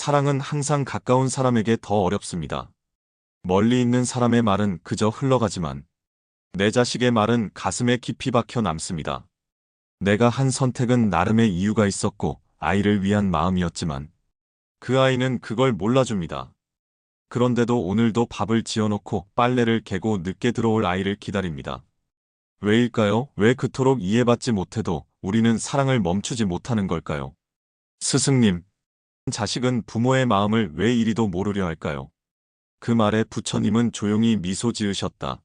사랑은 항상 가까운 사람에게 더 어렵습니다. 멀리 있는 사람의 말은 그저 흘러가지만 내 자식의 말은 가슴에 깊이 박혀 남습니다. 내가 한 선택은 나름의 이유가 있었고 아이를 위한 마음이었지만 그 아이는 그걸 몰라줍니다. 그런데도 오늘도 밥을 지어놓고 빨래를 개고 늦게 들어올 아이를 기다립니다. 왜일까요? 왜 그토록 이해받지 못해도 우리는 사랑을 멈추지 못하는 걸까요? 스승님, 자식은 부모의 마음을 왜 이리도 모르려 할까요? 그 말에 부처님은 조용히 미소 지으셨다.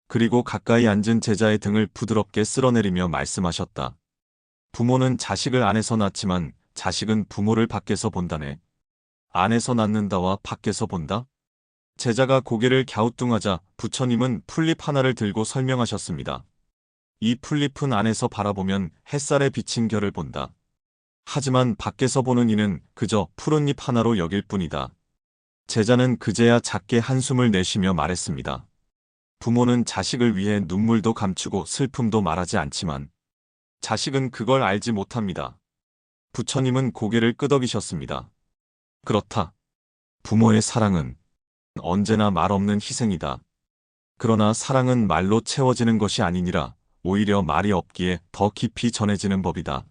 그리고 가까이 앉은 제자의 등을 부드럽게 쓸어내리며 말씀하셨다. 부모는 자식을 안에서 낳지만 자식은 부모를 밖에서 본다네. 안에서 낳는다와 밖에서 본다? 제자가 고개를 갸우뚱하자 부처님은 풀잎 하나를 들고 설명하셨습니다. 이 풀잎은 안에서 바라보면 햇살에 비친 결을 본다. 하지만 밖에서 보는 이는 그저 푸른 잎 하나로 여길 뿐이다. 제자는 그제야 작게 한숨을 내쉬며 말했습니다. 부모는 자식을 위해 눈물도 감추고 슬픔도 말하지 않지만 자식은 그걸 알지 못합니다. 부처님은 고개를 끄덕이셨습니다. 그렇다. 부모의 사랑은 언제나 말 없는 희생이다. 그러나 사랑은 말로 채워지는 것이 아니니라 오히려 말이 없기에 더 깊이 전해지는 법이다.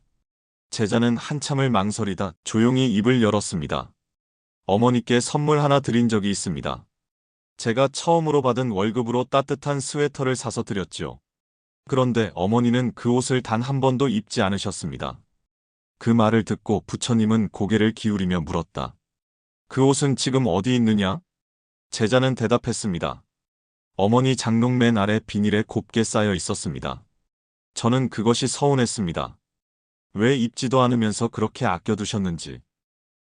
제자는 한참을 망설이다 조용히 입을 열었습니다. 어머니께 선물 하나 드린 적이 있습니다. 제가 처음으로 받은 월급으로 따뜻한 스웨터를 사서 드렸죠. 그런데 어머니는 그 옷을 단 한 번도 입지 않으셨습니다. 그 말을 듣고 부처님은 고개를 기울이며 물었다. 그 옷은 지금 어디 있느냐? 제자는 대답했습니다. 어머니 장롱맨 아래 비닐에 곱게 쌓여 있었습니다. 저는 그것이 서운했습니다. 왜 입지도 않으면서 그렇게 아껴두셨는지.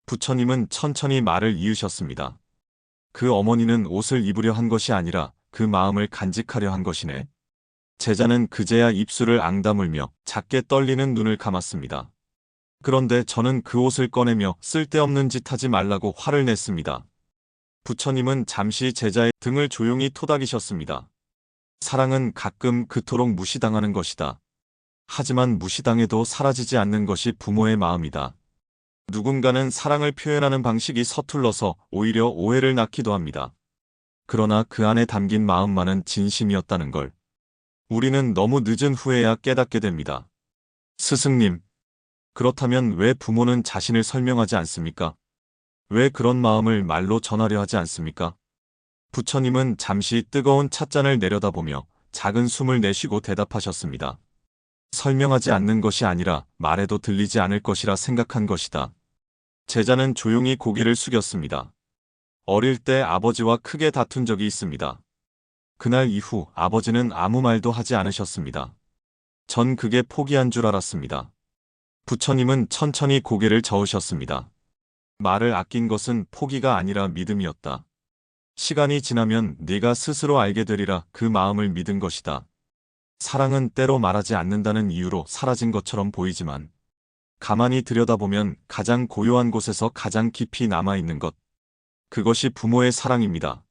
부처님은 천천히 말을 이으셨습니다. 그 어머니는 옷을 입으려 한 것이 아니라 그 마음을 간직하려 한 것이네. 제자는 그제야 입술을 앙다물며 작게 떨리는 눈을 감았습니다. 그런데 저는 그 옷을 꺼내며 쓸데없는 짓 하지 말라고 화를 냈습니다. 부처님은 잠시 제자의 등을 조용히 토닥이셨습니다. 사랑은 가끔 그토록 무시당하는 것이다. 하지만 무시당해도 사라지지 않는 것이 부모의 마음이다. 누군가는 사랑을 표현하는 방식이 서툴러서 오히려 오해를 낳기도 합니다. 그러나 그 안에 담긴 마음만은 진심이었다는 걸 우리는 너무 늦은 후에야 깨닫게 됩니다. 스승님, 그렇다면 왜 부모는 자신을 설명하지 않습니까? 왜 그런 마음을 말로 전하려 하지 않습니까? 부처님은 잠시 뜨거운 찻잔을 내려다보며 작은 숨을 내쉬고 대답하셨습니다. 설명하지 않는 것이 아니라 말해도 들리지 않을 것이라 생각한 것이다. 제자는 조용히 고개를 숙였습니다. 어릴 때 아버지와 크게 다툰 적이 있습니다. 그날 이후 아버지는 아무 말도 하지 않으셨습니다. 전 그게 포기한 줄 알았습니다. 부처님은 천천히 고개를 저으셨습니다. 말을 아낀 것은 포기가 아니라 믿음이었다. 시간이 지나면 네가 스스로 알게 되리라 그 마음을 믿은 것이다. 사랑은 때로 말하지 않는다는 이유로 사라진 것처럼 보이지만 가만히 들여다보면 가장 고요한 곳에서 가장 깊이 남아있는 것. 그것이 부모의 사랑입니다.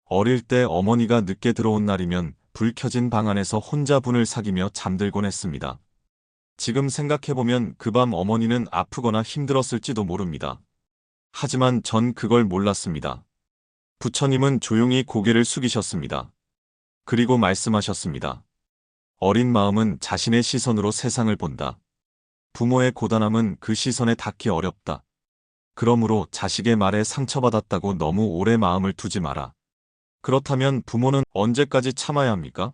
어릴 때 어머니가 늦게 들어온 날이면 불 켜진 방 안에서 혼자 분을 사귀며 잠들곤 했습니다. 지금 생각해보면 그 밤 어머니는 아프거나 힘들었을지도 모릅니다. 하지만 전 그걸 몰랐습니다. 부처님은 조용히 고개를 숙이셨습니다. 그리고 말씀하셨습니다. 어린 마음은 자신의 시선으로 세상을 본다. 부모의 고단함은 그 시선에 닿기 어렵다. 그러므로 자식의 말에 상처받았다고 너무 오래 마음을 두지 마라. 그렇다면 부모는 언제까지 참아야 합니까?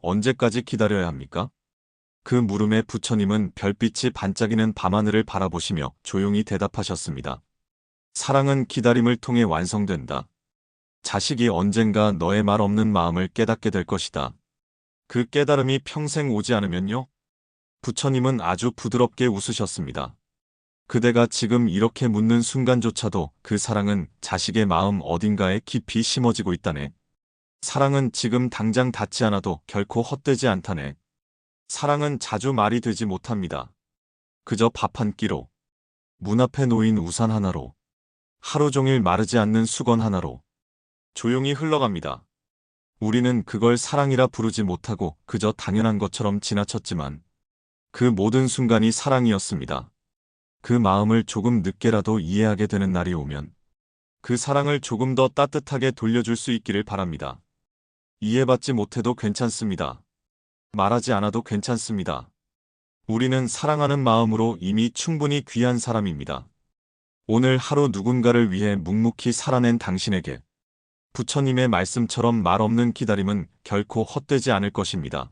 언제까지 기다려야 합니까? 그 물음에 부처님은 별빛이 반짝이는 밤하늘을 바라보시며 조용히 대답하셨습니다. 사랑은 기다림을 통해 완성된다. 자식이 언젠가 너의 말 없는 마음을 깨닫게 될 것이다. 그 깨달음이 평생 오지 않으면요? 부처님은 아주 부드럽게 웃으셨습니다. 그대가 지금 이렇게 묻는 순간조차도 그 사랑은 자식의 마음 어딘가에 깊이 심어지고 있다네. 사랑은 지금 당장 닿지 않아도 결코 헛되지 않다네. 사랑은 자주 말이 되지 못합니다. 그저 밥 한 끼로, 문 앞에 놓인 우산 하나로, 하루 종일 마르지 않는 수건 하나로 조용히 흘러갑니다. 우리는 그걸 사랑이라 부르지 못하고 그저 당연한 것처럼 지나쳤지만 그 모든 순간이 사랑이었습니다. 그 마음을 조금 늦게라도 이해하게 되는 날이 오면 그 사랑을 조금 더 따뜻하게 돌려줄 수 있기를 바랍니다. 이해받지 못해도 괜찮습니다. 말하지 않아도 괜찮습니다. 우리는 사랑하는 마음으로 이미 충분히 귀한 사람입니다. 오늘 하루 누군가를 위해 묵묵히 살아낸 당신에게 부처님의 말씀처럼 말 없는 기다림은 결코 헛되지 않을 것입니다.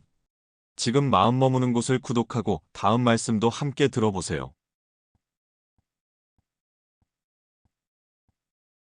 지금 마음 머무는 곳을 구독하고 다음 말씀도 함께 들어보세요.